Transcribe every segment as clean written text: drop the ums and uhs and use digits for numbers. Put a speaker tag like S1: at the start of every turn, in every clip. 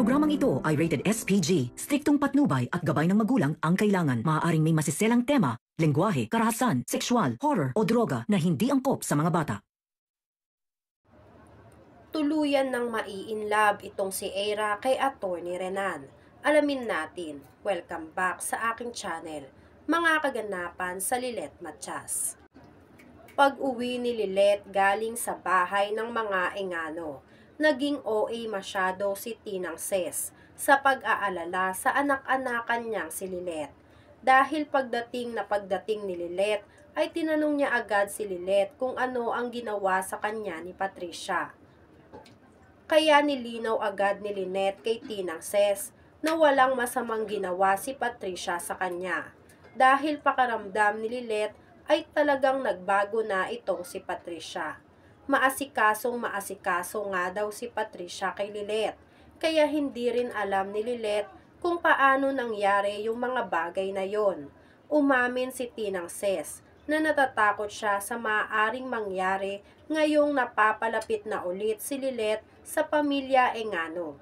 S1: Programang ito ay rated SPG. Striktong patnubay at gabay ng magulang ang kailangan. Maaaring may masiselang tema, lengguwahe, karahasan, sexual, horror o droga na hindi angkop sa mga bata.
S2: Tuluyan ng mai-inlove itong si Aira kay Attorney Renan. Alamin natin. Welcome back sa aking channel. Mga kaganapan sa Lilet Matias. Pag-uwi ni Lilet galing sa bahay ng mga Engano, naging OA masyado si Tinang Ses sa pag-aalala sa anak-anakan niyang si Lilet. Dahil pagdating ni Lilet ay tinanong niya agad si Lilet kung ano ang ginawa sa kanya ni Patricia. Kaya nilinaw agad ni Lynette kay Tinang Ses na walang masamang ginawa si Patricia sa kanya. Dahil pakaramdam ni Lilet ay talagang nagbago na itong si Patricia. Maasikasong nga daw si Patricia kay Lilet, kaya hindi rin alam ni Lilet kung paano nangyari yung mga bagay na yon. Umamin si Tinang Ses na natatakot siya sa maaaring mangyari ngayong napapalapit na ulit si Lilet sa pamilya Engano.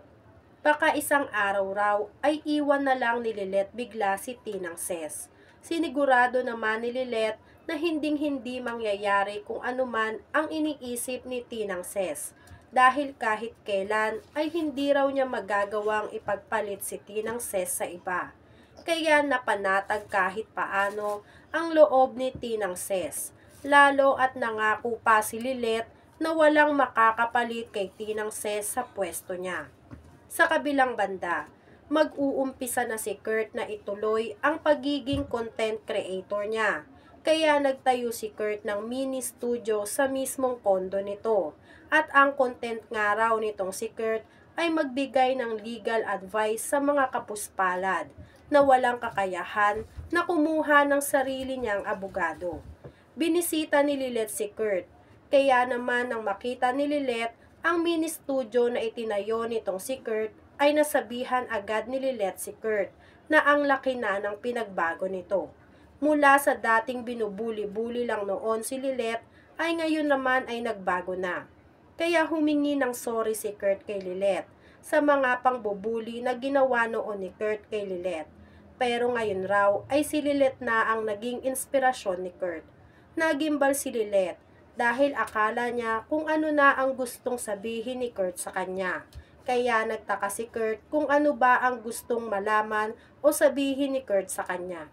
S2: Baka isang araw raw ay iwan na lang ni Lilet bigla si Tinang Ses. Sinigurado naman ni Lilet na hinding-hindi mangyayari kung anuman ang iniisip ni Tinang Ses. Dahil kahit kailan ay hindi raw niya magagawang ipagpalit si Tinang Ses sa iba. Kaya napanatag kahit paano ang loob ni Tinang Ses. Lalo at nangako pa si Lilet na walang makakapalit kay Tinang Ses sa pwesto niya. Sa kabilang banda, mag-uumpisa na si Kurt na ituloy ang pagiging content creator niya. Kaya nagtayo si Kurt ng mini studio sa mismong kondo nito. At ang content nga raw nitong si Kurt ay magbigay ng legal advice sa mga kapuspalad na walang kakayahan na kumuha ng sarili niyang abogado. Binisita ni Lilet si Kurt, kaya naman nang makita ni Lilet ang mini studio na itinayo nitong si Kurt ay nasabihan agad ni Lilet si Kurt na ang laki na ng pinagbago nito. Mula sa dating binubuli-buli lang noon si Lilet ay ngayon naman ay nagbago na. Kaya humingi ng sorry si Kurt kay Lilet sa mga pangbubuli na ginawa noon ni Kurt kay Lilet. Pero ngayon raw ay si Lilet na ang naging inspirasyon ni Kurt. Nagimbal si Lilet dahil akala niya kung ano na ang gustong sabihin ni Kurt sa kanya. Kaya nagtaka si Kurt kung ano ba ang gustong malaman o sabihin ni Kurt sa kanya.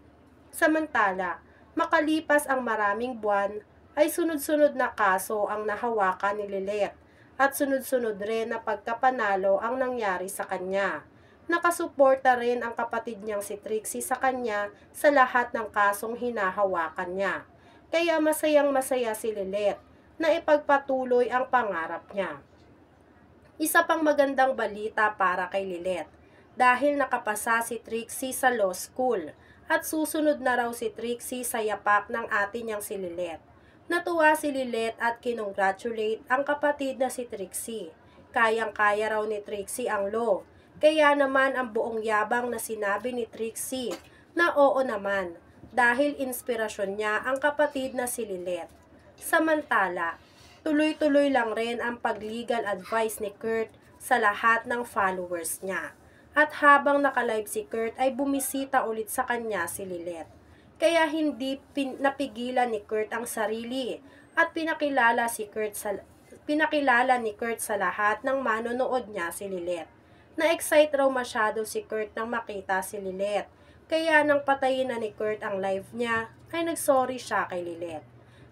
S2: Samantala, makalipas ang maraming buwan, ay sunod-sunod na kaso ang nahawakan ni Lilet at sunod-sunod rin na pagkapanalo ang nangyari sa kanya. Nakasuporta rin ang kapatid niyang si Trixie sa kanya sa lahat ng kasong hinahawakan niya. Kaya masayang-masaya si Lilet na ipagpatuloy ang pangarap niya. Isa pang magandang balita para kay Lilet dahil nakapasa si Trixie sa law school at susunod na raw si Trixie sa yapak ng ate niyang si Lilet. Natuwa si Lilet at kinongratulate ang kapatid na si Trixie. Kayang-kaya raw ni Trixie ang law. Kaya naman ang buong yabang na sinabi ni Trixie na oo naman dahil inspirasyon niya ang kapatid na si Lilet. Samantala, tuloy-tuloy lang rin ang pag-legal advice ni Kurt sa lahat ng followers niya. At habang nakalive si Kurt ay bumisita ulit sa kanya si Lilet. Kaya hindi napigilan ni Kurt ang sarili at pinakilala ni Kurt sa lahat ng manonood niya si Lilet. Na-excite raw masyado si Kurt nang makita si Lilet. Kaya nang patayin na ni Kurt ang live niya, ay nagsorry siya kay Lilet.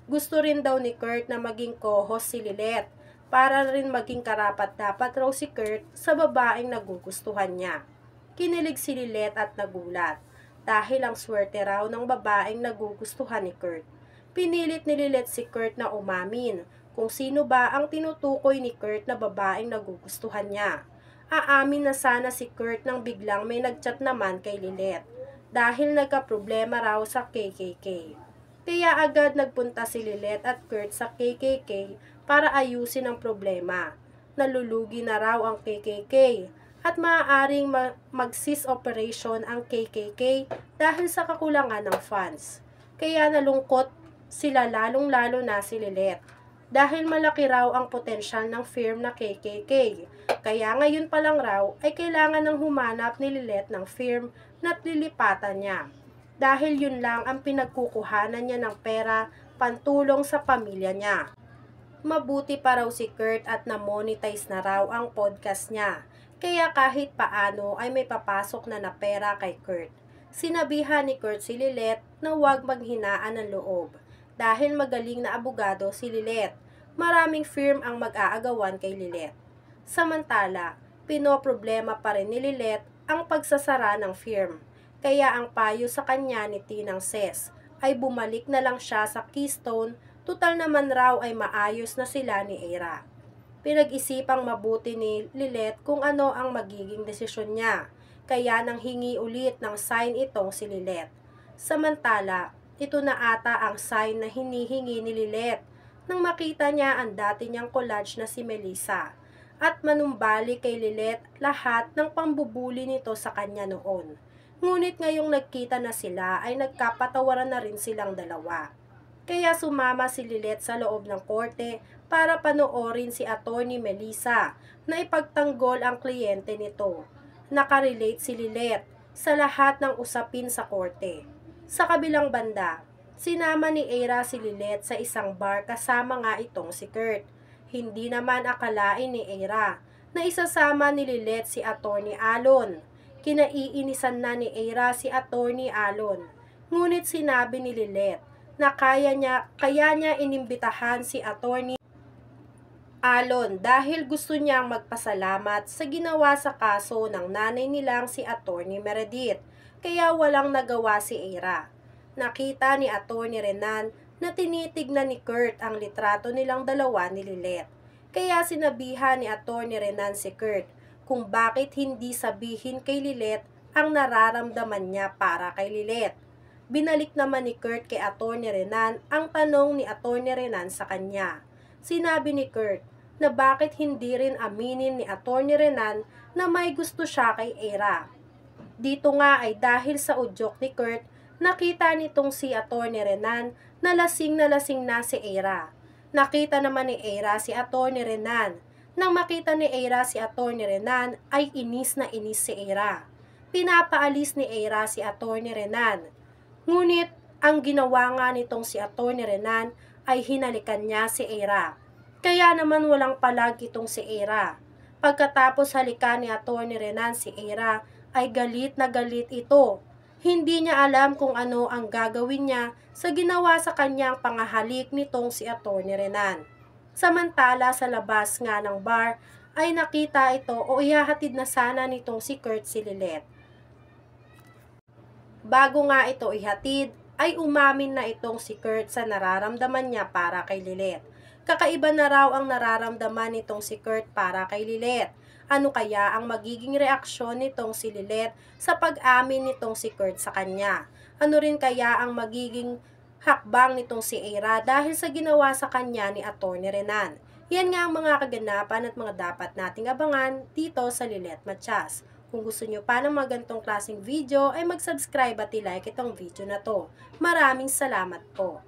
S2: Gusto rin daw ni Kurt na maging co-host si Lilet para rin maging karapat-dapat raw si Kurt sa babaeng nagugustuhan niya. Kinilig si Lilet at nagulat dahil ang swerte raw ng babaeng nagugustuhan ni Kurt. Pinilit ni Lilet si Kurt na umamin kung sino ba ang tinutukoy ni Kurt na babaeng nagugustuhan niya. Aamin na sana si Kurt nang biglang may nagchat naman kay Lilet dahil nagka-problema raw sa KKK. Kaya agad nagpunta si Lilet at Kurt sa KKK para ayusin ang problema. Nalulugi na raw ang KKK at maaaring mag-cease operation ang KKK dahil sa kakulangan ng funds. Kaya nalungkot sila lalong-lalo na si Lilet. dahil malaki raw ang potensyal ng firm na KKK. Kaya ngayon pa lang raw ay kailangan ng humanap ni Lilet ng firm na't lilipatan niya. Dahil yun lang ang pinagkukuhanan niya ng pera pantulong sa pamilya niya. Mabuti pa raw si Kurt at na-monetize na raw ang podcast niya. Kaya kahit paano ay may papasok na pera kay Kurt. Sinabihan ni Kurt si Lilet na huwag maghinaan ng loob. Dahil magaling na abogado si Lilet, maraming firm ang mag-aagawan kay Lilet. Samantala, pinoproblema pa rin ni Lilet ang pagsasara ng firm. Kaya ang payo sa kanya ni Tinang Ses ay bumalik na lang siya sa Keystone. Tutal naman raw ay maayos na sila ni Eira. Pinag-isipang mabuti ni Lilet kung ano ang magiging desisyon niya, kaya nang hingi ulit ng sign itong si Lilet. Samantala, ito na ata ang sign na hinihingi ni Lilet nang makita niya ang dati niyang collage na si Melissa at manumbalik kay Lilet lahat ng pambubuli nito sa kanya noon. Ngunit ngayong nagkita na sila ay nagkapatawaran na rin silang dalawa. Kaya sumama si Lilet sa loob ng korte para panoorin si Attorney Melissa na ipagtanggol ang kliyente nito. Nakarelate si Lilet sa lahat ng usapin sa korte. Sa kabilang banda, sinama ni Eira si Lilet sa isang bar kasama nga itong si Kurt. Hindi naman akalain ni Eira na isasama ni Lilet si Attorney Alon. Kinaiinisan na ni Eira si Attorney Alon. Ngunit sinabi ni Lilet na kaya niya inimbitahan si Attorney Alon dahil gusto niyang magpasalamat sa ginawa sa kaso ng nanay nilang si Attorney Meredith, kaya walang nagawa si Eira. Nakita ni Attorney Renan na tinitignan ni Kurt ang litrato nilang dalawa ni Lilet, kaya sinabihan ni Attorney Renan si Kurt kung bakit hindi sabihin kay Lilet ang nararamdaman niya para kay Lilet. Binalik naman ni Kurt kay Attorney Renan ang tanong ni Attorney Renan sa kanya. Sinabi ni Kurt na bakit hindi rin aminin ni Attorney Renan na may gusto siya kay Eira. Dito nga ay dahil sa udyok ni Kurt, nakita nitong si Attorney Renan na lasing na si Eira. Nakita naman ni Eira si Attorney Renan. Nang makita ni Eira si Attorney Renan ay inis na inis si Eira. Pinapaalis ni Eira si Attorney Renan. Ngunit, ang ginawa nga nitong si Attorney Renan ay hinalikan niya si Eira. Kaya naman walang palag itong si Eira. Pagkatapos halikan ni Attorney Renan si Eira, ay galit na galit ito. Hindi niya alam kung ano ang gagawin niya sa ginawa sa kanyang pangahalik nitong si Attorney Renan. Samantala sa labas nga ng bar, ay nakita ito o ihahatid na sana nitong si Kurt si Lilet. Bago nga ito ihatid, ay umamin na itong si Kurt sa nararamdaman niya para kay Lilet. Kakaiba na raw ang nararamdaman nitong si Kurt para kay Lilet. Ano kaya ang magiging reaksyon nitong si Lilet sa pag-amin nitong si Kurt sa kanya? Ano rin kaya ang magiging hakbang nitong si Eira dahil sa ginawa sa kanya ni Attorney Renan? Yan nga ang mga kaganapan at mga dapat nating abangan dito sa Lilet Matias. Kung gusto nyo pa ng mga ganitong klaseng video ay mag-subscribe at i-like itong video na to. Maraming salamat po.